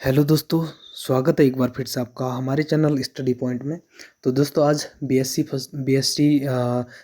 Hello दोस्तों, स्वागत है एक बार फिर से आपका हमारे चैनल स्टडी पॉइंट में। तो दोस्तों आज बीएससी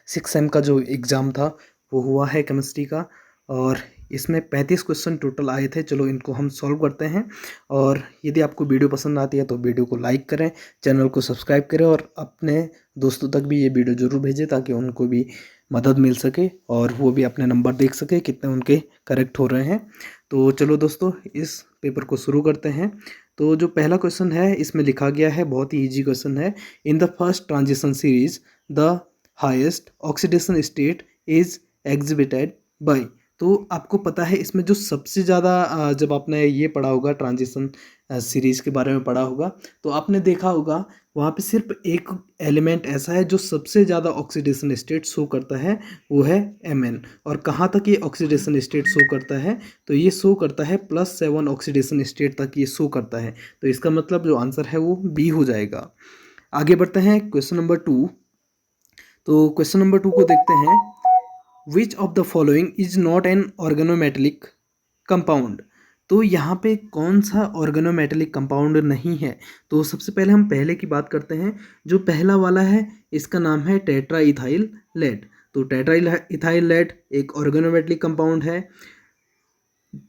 6 सेम का जो एग्ज़ाम था वो हुआ है केमिस्ट्री का, और इसमें 35 क्वेश्चन टोटल आए थे। चलो इनको हम सॉल्व करते हैं। और यदि आपको वीडियो पसंद आती है तो वीडियो को लाइक करें, चैनल को सब्सक्राइब करें और अपने दोस्तों तक भी ये वीडियो ज़रूर भेजें ताकि उनको भी मदद मिल सके और वो भी अपने नंबर देख सके कितने उनके करेक्ट हो रहे हैं। तो चलो दोस्तों इस पेपर को शुरू करते हैं। तो जो पहला क्वेश्चन है इसमें लिखा गया है, बहुत ही इजी क्वेश्चन है। In the first transition series the highest oxidation state is exhibited by. तो आपको पता है इसमें जो सबसे ज़्यादा, जब आपने ये पढ़ा होगा ट्रांजिशन सीरीज के बारे में पढ़ा होगा तो आपने देखा होगा वहाँ पे सिर्फ एक एलिमेंट ऐसा है जो सबसे ज़्यादा ऑक्सीडेशन स्टेट शो करता है, वो है Mn। और कहाँ तक ये ऑक्सीडेशन स्टेट शो करता है, तो ये शो करता है +7 ऑक्सीडेशन स्टेट तक ये शो करता है। तो इसका मतलब जो आंसर है वो बी हो जाएगा। आगे बढ़ते हैं क्वेश्चन नंबर 2। तो क्वेश्चन नंबर 2 को देखते हैं। Which of the following is not an organometallic compound. तो यहाँ पे कौन सा ऑर्गेनोमेटेलिक कंपाउंड नहीं है। तो सबसे पहले हम पहले की बात करते हैं। जो पहला वाला है इसका नाम है टेट्रा इथाइल लेड। तो टेट्रा इथाइल लेड एक ऑर्गेनोमेटेलिक कंपाउंड है।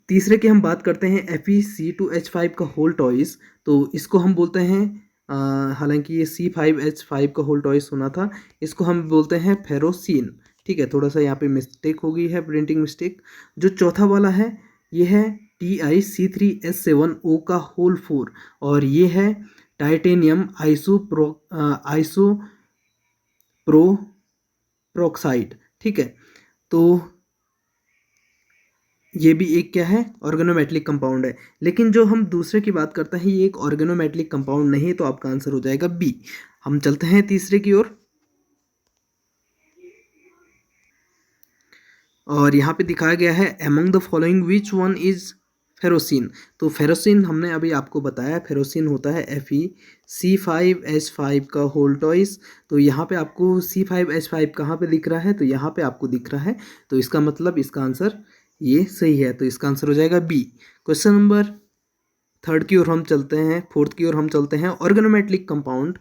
तीसरे की हम बात करते हैं FeC2H5 का होल टॉइस। तो इसको हम बोलते हैं, हालांकि ये C5H5 का होल टॉइस होना था, इसको हम बोलते हैं फेरोसिन। ठीक है, थोड़ा सा यहाँ पे मिस्टेक हो गई है, प्रिंटिंग मिस्टेक। जो चौथा वाला है ये है TiC3S7O का होल 4, और ये है टाइटेनियम आइसोप्रोक्साइड। ठीक है, तो ये भी एक क्या है, ऑर्गेनोमेटेलिक कंपाउंड है। लेकिन जो हम दूसरे की बात करते हैं ये एक ऑर्गेनोमेटेलिक कंपाउंड नहीं है, तो आपका आंसर हो जाएगा बी। हम चलते हैं तीसरे की ओर, और यहाँ पे दिखाया गया है among the following which one is ferrocene. तो फेरोसिन हमने अभी आपको बताया, फेरोसिन होता है FeC5H5 का होल टॉइस। तो यहाँ पे आपको C5H5 कहाँ पे दिख रहा है, तो यहाँ पे आपको दिख रहा है। तो इसका मतलब इसका आंसर ये सही है, तो इसका आंसर हो जाएगा बी। क्वेश्चन नंबर थर्ड की ओर हम चलते हैं, फोर्थ की ओर हम चलते हैं। Organometallic compound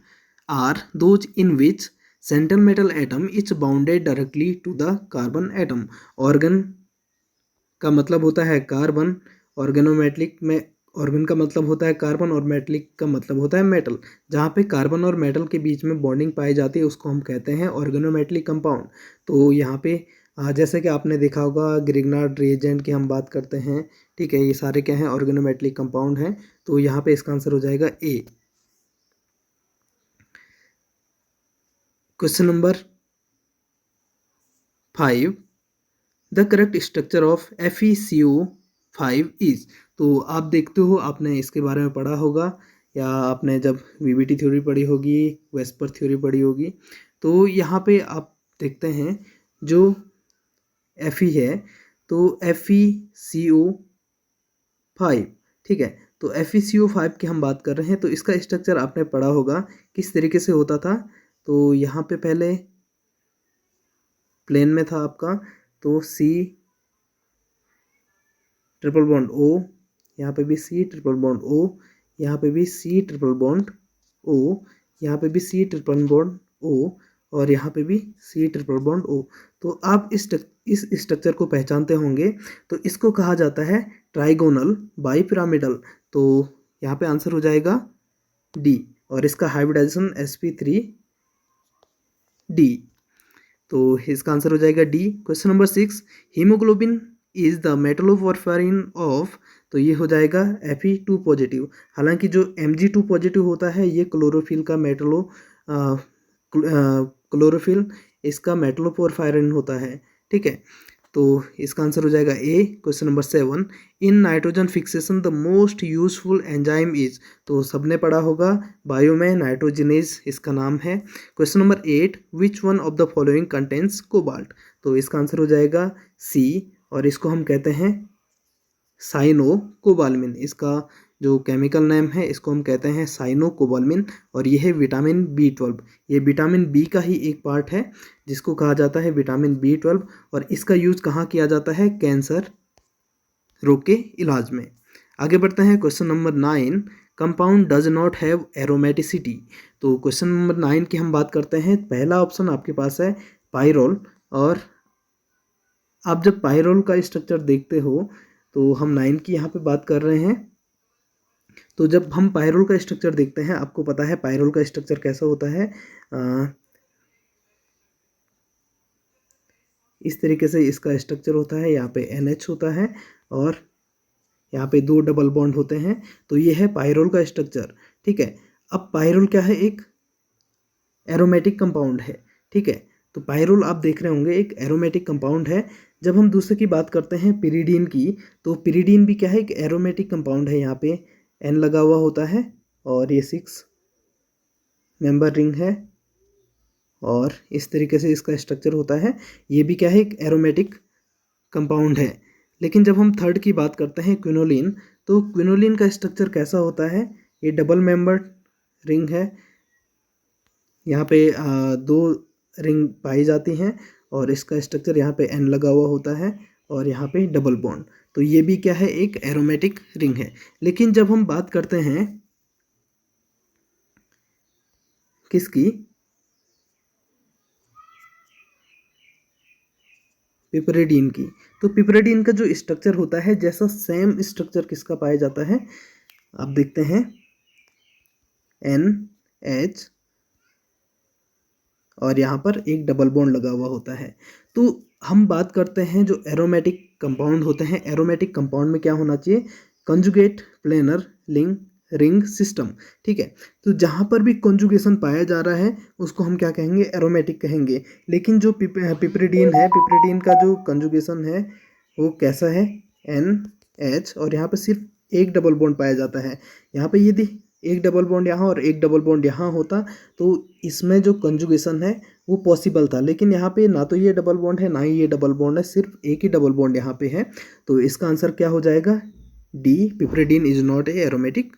are those in which central metal atom is bounded directly to the carbon atom. Organ का मतलब होता है कार्बन, ऑर्गेनोमेटेलिक में ऑर्गन का मतलब होता है कार्बन और मेटलिक का मतलब होता है मेटल। जहाँ पे कार्बन और मेटल के बीच में बॉन्डिंग पाई जाती है उसको हम कहते हैं ऑर्गेनोमेटेलिक कंपाउंड। तो यहाँ पे जैसे कि आपने देखा होगा ग्रिग्नार्ड रिएजेंट की हम बात करते हैं। ठीक है, ये सारे क्या हैं, ऑर्गेनोमेटेलिक कंपाउंड हैं। तो यहाँ पे इसका आंसर हो जाएगा A. Question number 5, the correct structure of FeCO5 is. तो आप देखते हो, आपने इसके बारे में पढ़ा होगा, या आपने जब VBT थ्योरी पढ़ी होगी, वेस्पर थ्योरी पढ़ी होगी। तो यहाँ पे आप देखते हैं जो Fe है तो FeCO5। ठीक है, तो FeCO5 की हम बात कर रहे हैं। तो इसका स्ट्रक्चर आपने पढ़ा होगा किस तरीके से होता था। तो यहाँ पे पहले प्लेन में था आपका, तो C ट्रिपल बॉन्ड O, यहाँ पे भी C ट्रिपल बॉन्ड O, यहाँ पे भी C ट्रिपल बॉन्ड O, यहाँ पे भी C ट्रिपल बॉन्ड O, और यहाँ पे भी C ट्रिपल बॉन्ड O। तो आप इस स्ट्रक्चर को पहचानते होंगे। तो इसको कहा जाता है ट्राइगोनल बाईपिरामिडल। तो यहाँ पे आंसर हो जाएगा डी, और इसका हाइब्रिडाइजेशन sp3d। तो इसका आंसर हो जाएगा D. Question number 6, haemoglobin is the metalloporphyrin of. तो ये हो जाएगा Fe2 पॉजिटिव। हालांकि जो Mg2 पॉजिटिव होता है ये क्लोरोफिल का क्लोरोफिल इसका मेटलोफॉर्फाइन होता है। ठीक है, तो इसका आंसर हो जाएगा A. Question number 7, in nitrogen fixation the most useful enzyme is. तो सबने पढ़ा होगा बायो में नाइट्रोजिनेज इसका नाम है। Question number 8, which one of the following contents cobalt. तो इसका आंसर हो जाएगा सी, और इसको हम कहते हैं साइनो कोबालमिन। इसका जो केमिकल नेम है इसको हम कहते हैं साइनो कोबालमिन, और यह है विटामिन B12। ये विटामिन बी का ही एक पार्ट है जिसको कहा जाता है विटामिन B12, और इसका यूज कहाँ किया जाता है, कैंसर रोग के इलाज में। आगे बढ़ते हैं question number 9, compound does not have aromaticity. तो क्वेश्चन नंबर 9 की हम बात करते हैं। पहला ऑप्शन आपके पास है पाइरोल, और आप जब पाइरोल का स्ट्रक्चर देखते हो तो हम 9 की यहाँ पे बात कर रहे हैं। तो जब हम पाइरोल का स्ट्रक्चर देखते हैं, आपको पता है पाइरोल का स्ट्रक्चर कैसा होता है। इस तरीके से इसका स्ट्रक्चर होता है। यहाँ पे NH होता है और यहाँ पे 2 डबल बॉन्ड होते हैं। तो ये है पाइरोल का स्ट्रक्चर, ठीक है। अब पाइरोल क्या है, एक एरोमेटिक कंपाउंड है, ठीक है। तो पाइरोल आप देख रहे होंगे एक एरोमेटिक कंपाउंड है। जब हम दूसरे की बात करते हैं पिरिडीन की, तो पिरिडीन भी क्या है, एक एरोमेटिक कंपाउंड है। यहाँ पे N लगा हुआ होता है और ये 6 मेंबर रिंग है और इस तरीके से इसका स्ट्रक्चर होता है। ये भी क्या है, एक एरोमेटिक कंपाउंड है। लेकिन जब हम थर्ड की बात करते हैं क्विनोलिन, तो क्विनोलिन का स्ट्रक्चर कैसा होता है, ये डबल मेंबर्ड रिंग है। यहाँ पे 2 रिंग पाई जाती हैं और इसका स्ट्रक्चर यहाँ पे N लगा हुआ होता है और यहाँ पे डबल बॉन्ड। तो ये भी क्या है, एक एरोमेटिक रिंग है। लेकिन जब हम बात करते हैं किसकी, पिपरिडीन की, तो पिपरिडीन का जो स्ट्रक्चर होता है, जैसा सेम स्ट्रक्चर किसका पाया जाता है, आप देखते हैं NH और यहाँ पर एक डबल बॉन्ड लगा हुआ होता है। तो हम बात करते हैं जो एरोमेटिक कंपाउंड होते हैं, एरोमेटिक कंपाउंड में क्या होना चाहिए, conjugate planar link ring system, ठीक है। तो जहाँ पर भी कंजुगेशन पाया जा रहा है उसको हम क्या कहेंगे, एरोमेटिक कहेंगे। लेकिन जो पिपरिडीन है, पिपरिडीन का जो कंजुगेशन है वो कैसा है, NH और यहाँ पर सिर्फ एक डबल बॉन्ड पाया जाता है। यहाँ पे यदि एक डबल बॉन्ड यहाँ और एक डबल बॉन्ड यहाँ होता तो इसमें जो कंजुगेशन है वो पॉसिबल था। लेकिन यहाँ पे ना तो ये डबल बॉन्ड है, ना ही ये डबल बॉन्ड है, सिर्फ एक ही डबल बॉन्ड यहाँ पे है। तो इसका आंसर क्या हो जाएगा, D, piperidine is not a aromatic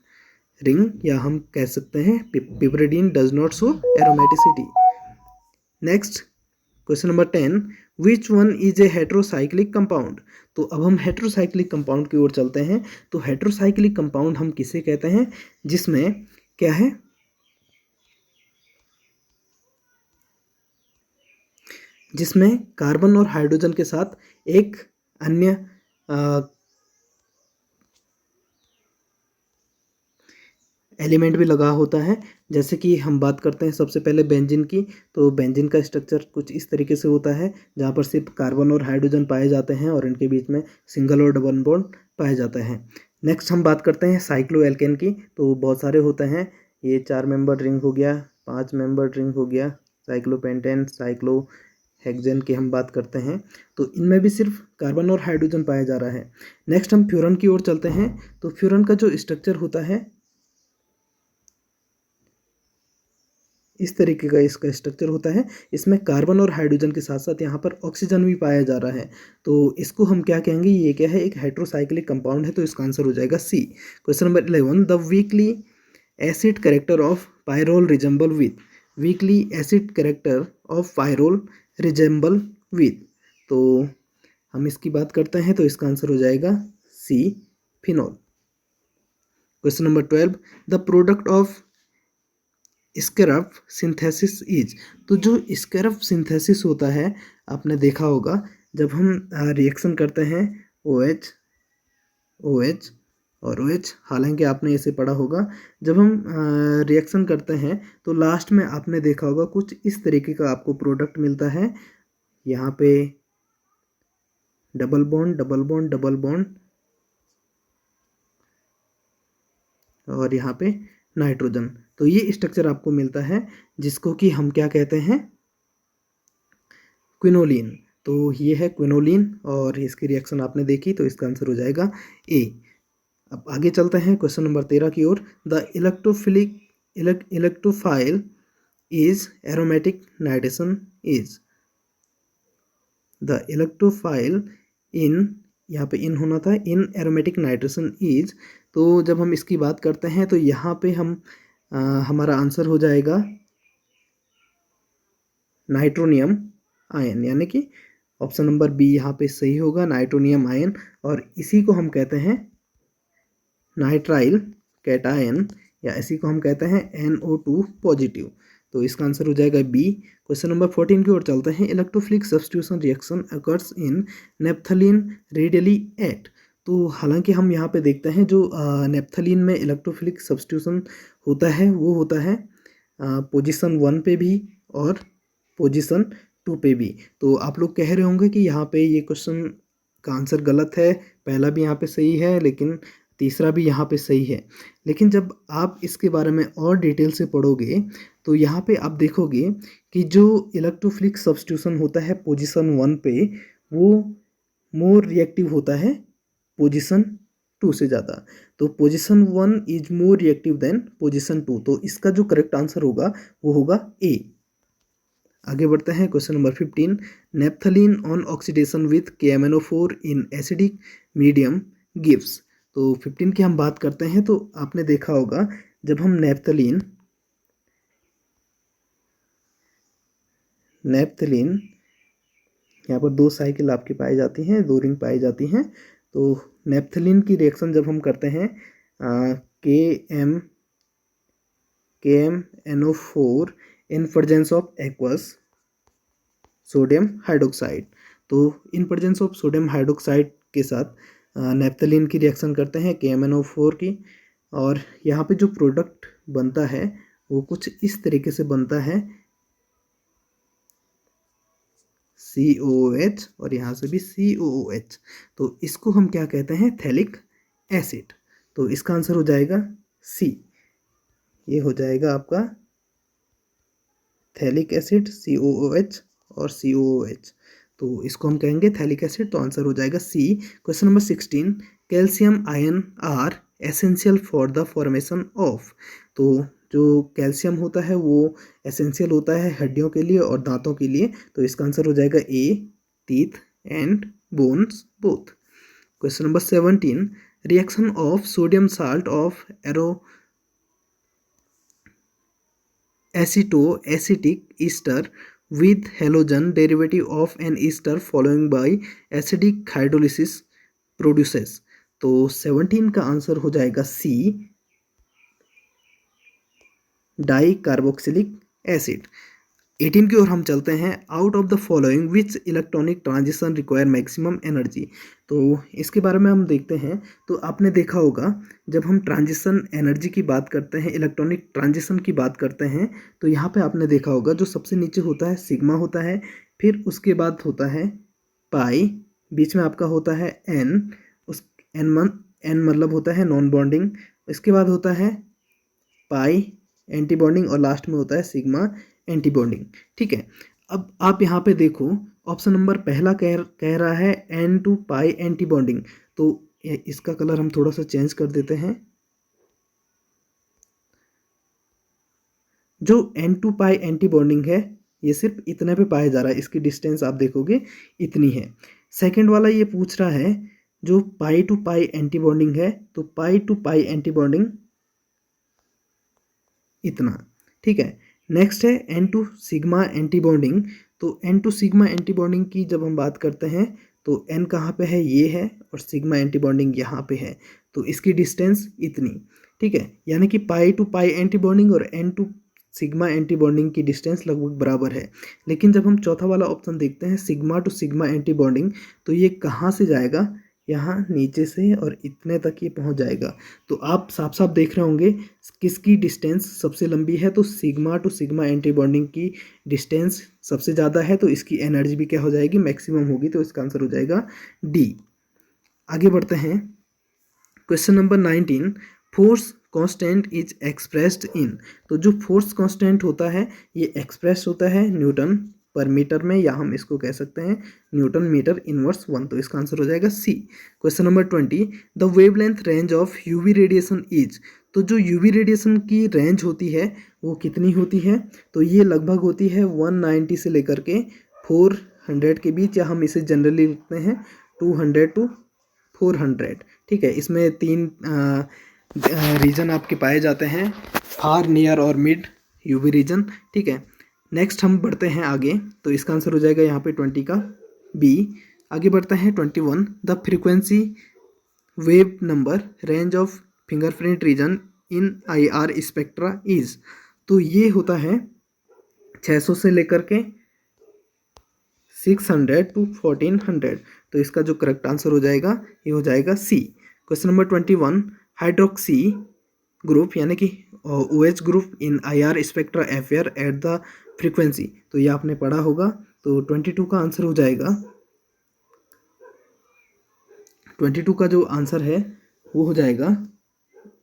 ring, या हम कह सकते हैं piperidine does not show aromaticity. Next question number 10, which one is a heterocyclic compound. तो अब हम हेट्रोसाइक्लिक कंपाउंड की ओर चलते हैं। तो हेट्रोसाइक्लिक कंपाउंड हम किसे कहते हैं, जिसमें क्या है, जिसमें कार्बन और हाइड्रोजन के साथ एक अन्य एलिमेंट भी लगा होता है। जैसे कि हम बात करते हैं सबसे पहले बेंजीन की, तो बेंजीन का स्ट्रक्चर कुछ इस तरीके से होता है जहाँ पर सिर्फ कार्बन और हाइड्रोजन पाए जाते हैं और इनके बीच में सिंगल और डबल बॉन्ड पाए जाते हैं। नेक्स्ट हम बात करते हैं साइक्लोएल्केन की, तो बहुत सारे होते हैं। ये 4 मेंबर रिंग हो गया, 5 मेंबर रिंग हो गया, साइक्लोपेंटेन, साइक्लो हेक्सेन की हम बात करते हैं। तो इनमें भी सिर्फ कार्बन और हाइड्रोजन पाया जा रहा है। नेक्स्ट हम फ्यूरन की ओर चलते हैं। तो फ्यूरन का जो स्ट्रक्चर होता है, इस तरीके का इसका स्ट्रक्चर होता है। इसमें कार्बन और हाइड्रोजन के साथ साथ यहाँ पर ऑक्सीजन भी पाया जा रहा है। तो इसको हम क्या कहेंगे, ये क्या है, एक हेट्रोसाइक्लिक कंपाउंड है। तो इसका आंसर हो जाएगा C। Question number 11, the weekly acid character of pyrrole resemble with, weekly acid character of pyrrole resemble with. तो हम इसकी बात करते हैं तो इसका आंसर हो जाएगा C, phenol. Question number 12, the product of Skraup synthesis is. तो जो स्कैरफ सिंथेसिस होता है, आपने देखा होगा जब हम रिएक्शन करते हैं OH OH और OH, हालांकि आपने इसे पढ़ा होगा। जब हम रिएक्शन करते हैं तो लास्ट में आपने देखा होगा कुछ इस तरीके का आपको प्रोडक्ट मिलता है। यहाँ पे double bond double bond double bond और यहाँ पे नाइट्रोजन। तो ये स्ट्रक्चर आपको मिलता है जिसको कि हम क्या कहते हैं, क्विनोलिन। तो ये है क्विनोलिन और इसकी रिएक्शन आपने देखी, तो इसका आंसर हो जाएगा A। अब आगे चलते हैं क्वेश्चन नंबर 13 की ओर। The electrophile is aromatic nitration is, the electrophile in, यहाँ पे इन होना था, इन एरोमेटिक नाइट्रेशन इज। तो जब हम इसकी बात करते हैं तो यहाँ पे हम हमारा आंसर हो जाएगा नाइट्रोनियम आयन, यानी कि ऑप्शन नंबर B यहाँ पे सही होगा, नाइट्रोनियम आयन। और इसी को हम कहते हैं नाइट्राइल कैटायन, या इसी को हम कहते हैं NO2 पॉजिटिव। तो इसका आंसर हो जाएगा बी। क्वेश्चन नंबर 14 की ओर चलते हैं। Electrophilic substitution reaction occurs in naphthalene readily at. तो हालांकि हम यहाँ पे देखते हैं जो नेप्थलीन में इलेक्ट्रोफिलिक सब्स्टिट्यूशन होता है वो होता है पोजीशन 1 पे भी और पोजीशन 2 पे भी। तो आप लोग कह रहे होंगे कि यहाँ पे ये क्वेश्चन का आंसर गलत है, पहला भी यहाँ पे सही है लेकिन तीसरा भी यहाँ पे सही है। लेकिन जब आप इसके बारे में और डिटेल से पढ़ोगे तो यहाँ पे आप देखोगे कि जो इलेक्ट्रोफिलिक सब्स्टिट्यूशन होता है पोजीशन 1 पे वो मोर रिएक्टिव होता है पोजीशन 2 से ज़्यादा। तो position 1 is more reactive than position 2। तो इसका जो करेक्ट आंसर होगा वो होगा ए। आगे बढ़ते हैं। Question number 15। Naphthalene on oxidation with KMnO4 in acidic medium gives. तो 15 की हम बात करते हैं तो आपने देखा होगा जब हम नेप्थलीन यहाँ पर 2 साइकिल आपकी पाई जाती हैं, 2 रिंग पाई जाती हैं। तो नेप्थलीन की रिएक्शन जब हम करते हैं KMnO4 in presence of aqueous sodium hydroxide. तो in presence of sodium hydroxide के साथ नेप्थलीन की रिएक्शन करते हैं KMnO4 की, और यहाँ पे जो प्रोडक्ट बनता है वो कुछ इस तरीके से बनता है COOH और यहाँ से भी COOH। तो इसको हम क्या कहते हैं? Phthalic acid. तो इसका आंसर हो जाएगा सी। ये हो जाएगा आपका थैलिक एसिड COOH और COOH। तो इसको हम कहेंगे थैलिक एसिड। तो आंसर हो जाएगा C. Question number 16। Calcium ion are essential for the formation of. तो जो कैल्शियम होता है वो एसेंशियल होता है हड्डियों के लिए और दांतों के लिए। तो इसका आंसर हो जाएगा A, teeth and bones both. Question number 17। Reaction of sodium salt of acetic ester with halogen derivative of an ester following by acidic hydrolysis produces। तो 17 का आंसर हो जाएगा सी, डाई कार्बोक्सिलिक एसिड। 18 की ओर हम चलते हैं। Out of the following which electronic transition require maximum energy. तो इसके बारे में हम देखते हैं। तो आपने देखा होगा जब हम ट्रांजिशन एनर्जी की बात करते हैं, इलेक्ट्रॉनिक ट्रांजिशन की बात करते हैं, तो यहाँ पे आपने देखा होगा जो सबसे नीचे होता है सिग्मा होता है, फिर उसके बाद होता है पाई, बीच में आपका होता है एन, उस एन मतलब होता है नॉन बॉन्डिंग, इसके बाद होता है पाई एंटी बॉन्डिंग और लास्ट में होता है सिग्मा एंटी बॉन्डिंग। ठीक है। अब आप यहाँ पे देखो ऑप्शन नंबर पहला कह रहा है N2 पाई एंटी बॉन्डिंग। तो इसका कलर हम थोड़ा सा चेंज कर देते हैं। जो N2 पाई एंटी बॉन्डिंग है ये सिर्फ इतने पे पाया जा रहा है, इसकी डिस्टेंस आप देखोगे इतनी है। सेकेंड वाला ये पूछ रहा है जो पाई टू पाई एंटी बॉन्डिंग है, तो पाई टू पाई एंटी बॉन्डिंग इतना। ठीक है। नेक्स्ट है N2 सिग्मा एंटी बॉन्डिंग। तो N2 सिग्मा एंटी बॉन्डिंग की जब हम बात करते हैं तो N कहाँ पे है? ये है, और सिग्मा एंटी बॉन्डिंग यहाँ पे है, तो इसकी डिस्टेंस इतनी। ठीक है। यानी कि पाई टू पाई एंटी बॉन्डिंग और N2 सिग्मा एंटी बॉन्डिंग की डिस्टेंस लगभग बराबर है। लेकिन जब हम चौथा वाला ऑप्शन देखते हैं sigma two sigma anti bonding, तो ये कहाँ से जाएगा? यहाँ नीचे से और इतने तक ये पहुँच जाएगा। तो आप साफ साफ देख रहे होंगे किसकी डिस्टेंस सबसे लंबी है। तो sigma two sigma anti bonding की डिस्टेंस सबसे ज़्यादा है, तो इसकी एनर्जी भी क्या हो जाएगी? मैक्सिमम होगी। तो इसका आंसर हो जाएगा डी। आगे बढ़ते हैं। Question number 19। Force constant is expressed in. तो जो फोर्स कांस्टेंट होता है ये एक्सप्रेस होता है न्यूटन पर मीटर में, या हम इसको कह सकते हैं न्यूटन मीटर इनवर्स 1। तो इसका आंसर हो जाएगा C. Question number 20। The wavelength range of UV radiation is. तो जो यूवी रेडिएशन की रेंज होती है वो कितनी होती है? तो ये लगभग होती है 190 से लेकर के 400 के बीच, या हम इसे जनरली लिखते हैं 200 टू 400। ठीक है। इसमें 3 रीजन आपके पाए जाते हैं, फार, नियर और मिड यूवी रीजन। ठीक है। नेक्स्ट हम बढ़ते हैं आगे। तो इसका आंसर हो जाएगा यहाँ पे 20 का बी। आगे बढ़ते हैं 21। The frequency wave number range of fingerprint region in IR spectra is. तो ये होता है 600 से लेकर के 600 टू 1400। तो इसका जो करेक्ट आंसर हो जाएगा ये हो जाएगा C. Question number 21, hydroxy group यानी कि OH group in IR spectra affair at the frequency. तो ये आपने पढ़ा होगा। तो 22 का आंसर हो जाएगा, 22 का जो आंसर है वो हो जाएगा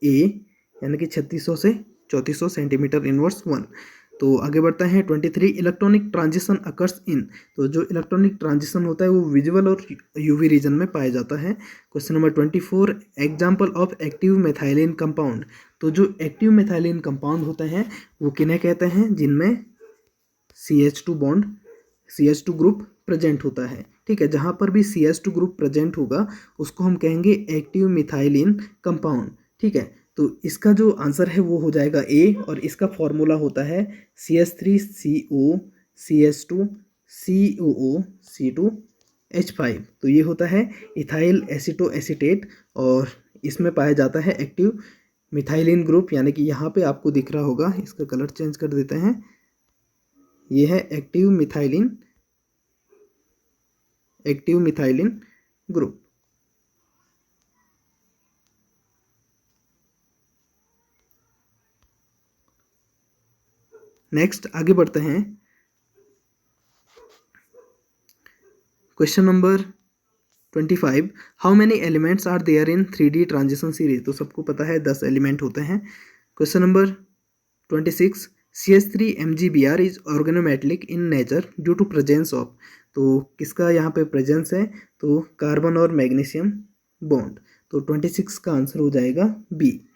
ए, यानी कि 3600 से 3400 सेंटीमीटर इनवर्स 1। तो आगे बढ़ते हैं 23, इलेक्ट्रॉनिक ट्रांजिशन अकर्स इन। तो जो इलेक्ट्रॉनिक ट्रांजिशन होता है वो विजुअल और यूवी रीजन में पाया जाता है। Question number 24, example of active methylene compound. तो जो एक्टिव मेथाइलिन कंपाउंड होते हैं वो किन्हें कहते हैं, जिनमें CH2 bond, CH2 group present होता है। ठीक है, जहाँ पर भी CH2 ग्रुप प्रेजेंट होगा उसको हम कहेंगे एक्टिव मिथाइलिन कंपाउंड। ठीक है, तो इसका जो आंसर है वो हो जाएगा ए, और इसका फॉर्मूला होता है CH3CO CH2 COO C2H5। तो ये होता है इथाइल एसीटोएसीटेट, और इसमें पाया जाता है एक्टिव मिथाइलिन ग्रुप, यानी कि यहाँ पे आपको दिख रहा होगा, इसका कलर चेंज कर देते हैं, ये है एक्टिव मिथाइलिन ग्रुप। नेक्स्ट आगे बढ़ते हैं, question number 25, how many elements are there in 3D transition series. तो सबको पता है 10 एलिमेंट होते हैं। Question number 26, CH3MgBr is organometallic in nature due to presence of. तो किसका यहाँ पे प्रेजेंस है, तो कार्बन और मैग्नीशियम बॉन्ड। तो 26 का आंसर हो जाएगा B.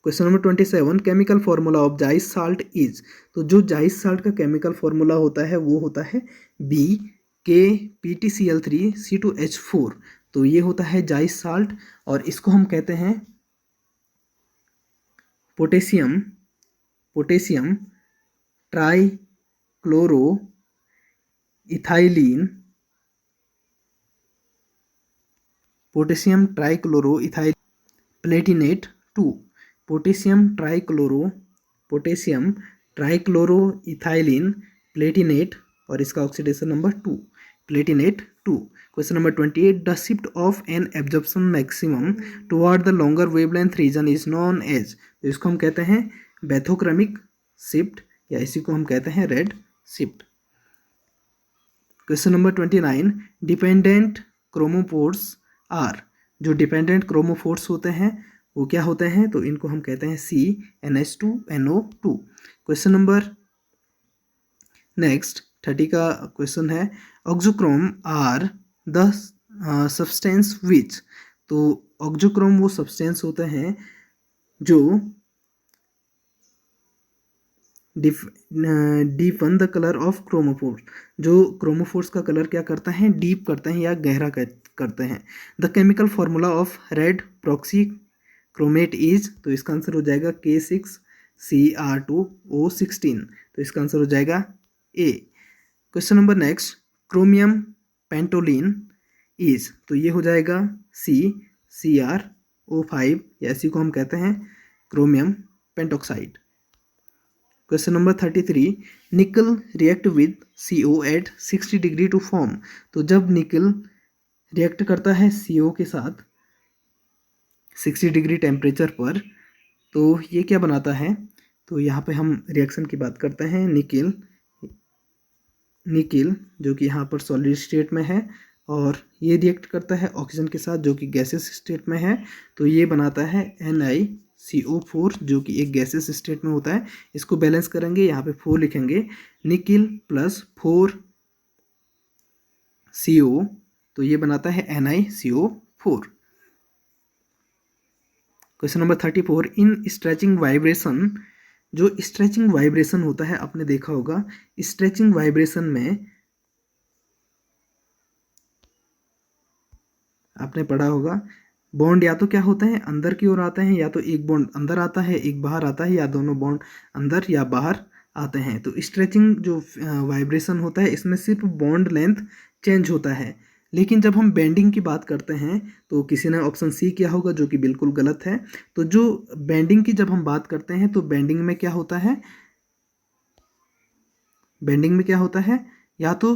Question number 27, chemical formula of Zeise's salt is. तो जो जाइस साल्ट का केमिकल फॉर्मूला होता है वो होता है बी, KPtCl3C2H4। तो ये होता है जाइस साल्ट, और इसको हम कहते हैं potassium trichloro ethylene, platinate 2, potassium trichloro ethylene platinate, और इसका oxidation number 2, platinate 2। Question number 28, the shift of an absorption maximum toward the longer wavelength region is known as. तो इसको हम कहते हैं बैथोक्रमिक शिफ्ट, या इसी को हम कहते हैं red shift. Question number 29, dependent chromophores are. जो डिपेंडेंट क्रोमोफोर्स होते हैं वो क्या होते हैं, तो इनको हम कहते हैं CnH2NO2। क्वेश्चन नंबर नेक्स्ट 30 का क्वेश्चन है, auxochrome are the substance which. तो ऑक्सोक्रोम वो सब्सटेंस होते हैं जो deepen the colour of chromophores. जो क्रोमोफोर्स का कलर क्या करते हैं, डीप करते हैं या गहरा करते हैं। The chemical formula of red proxy chromate is. तो इसका आंसर हो जाएगा K6Cr2O16। तो इसका आंसर हो जाएगा A. Question number next, chromium पेंटोलिन इज। तो ये हो जाएगा CCr O5, या इसी को हम कहते हैं chromium pentoxide. Question number 33, nickel react with CO at 60 degree to form. तो जब निकल रिएक्ट करता है CO के साथ 60 डिग्री टेम्परेचर पर, तो ये क्या बनाता है, तो यहाँ पे हम रिएक्शन की बात करते हैं। निकिल जो कि यहाँ पर सॉलिड स्टेट में है, और ये रिएक्ट करता है ऑक्सीजन के साथ जो कि गैसेस स्टेट में है। तो ये बनाता है NiCO4 जो कि एक गैसेस स्टेट में होता है। इसको बैलेंस करेंगे, यहाँ पे 4 लिखेंगे, निकिल प्लस 4CO, तो ये बनाता है NiCO4। क्वेश्चन नंबर 34, इन स्ट्रेचिंग वाइब्रेशन। जो स्ट्रेचिंग वाइब्रेशन होता है आपने देखा होगा, स्ट्रेचिंग वाइब्रेशन में आपने पढ़ा होगा बॉन्ड या तो क्या होते हैं अंदर की ओर आते हैं, या तो एक बॉन्ड अंदर आता है एक बाहर आता है, या दोनों बॉन्ड अंदर या बाहर आते हैं। तो स्ट्रेचिंग जो वाइब्रेशन होता है इसमें सिर्फ बॉन्ड लेंथ चेंज होता है, लेकिन जब हम बेंडिंग की बात करते हैं तो किसी ने ऑप्शन सी किया होगा, जो कि बिल्कुल गलत है। तो जो बेंडिंग की जब हम बात करते हैं तो बेंडिंग में क्या होता है, बेंडिंग में क्या होता है, या तो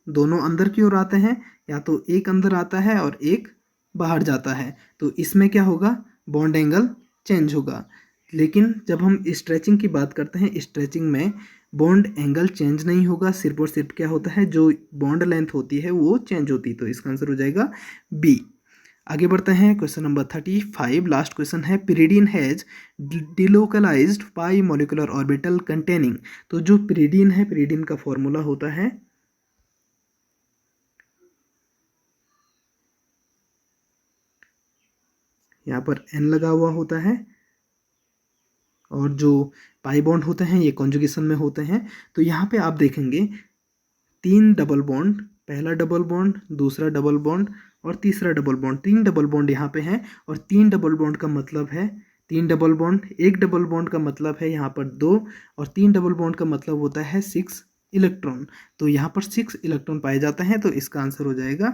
दोनों अंदर की ओर आते हैं या तो एक अंदर आता है और एक बाहर जाता है। तो इसमें क्या होगा, बॉन्ड एंगल चेंज होगा। लेकिन जब हम स्ट्रेचिंग की बात करते हैं, स्ट्रेचिंग में बॉन्ड एंगल चेंज नहीं होगा, सिर्फ और सिर्फ क्या होता है, जो बॉन्ड लेंथ होती है वो चेंज होती है। तो इसका आंसर हो जाएगा बी। आगे बढ़ते हैं, क्वेश्चन नंबर 35, लास्ट क्वेश्चन है, pyridine has delocalised pi molecular orbital containing. तो जो पिरिडीन है, पिरिडीन का फॉर्मूला होता है, यहाँ पर n लगा हुआ होता है, और जो पाई बॉन्ड होते हैं ये कॉन्जुगेशन में होते हैं। तो यहाँ पे आप देखेंगे 3 डबल बॉन्ड, पहला डबल बॉन्ड, दूसरा डबल बॉन्ड और तीसरा डबल बॉन्ड, 3 डबल बॉन्ड यहाँ पे हैं। और 3 डबल बॉन्ड का मतलब है 3 डबल बॉन्ड, एक डबल बॉन्ड का मतलब है यहाँ पर 2, और 3 डबल बॉन्ड का मतलब होता है 6 इलेक्ट्रॉन। तो यहाँ पर 6 इलेक्ट्रॉन पाए जाते हैं। तो इसका आंसर हो जाएगा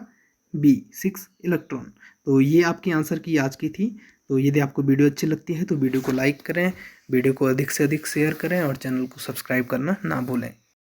बी, 6 इलेक्ट्रॉन। तो ये आपकी आंसर की आज की थी। तो यदि आपको वीडियो अच्छी लगती है तो वीडियो को लाइक करें, वीडियो को अधिक से अधिक शेयर करें और चैनल को सब्सक्राइब करना ना भूलें।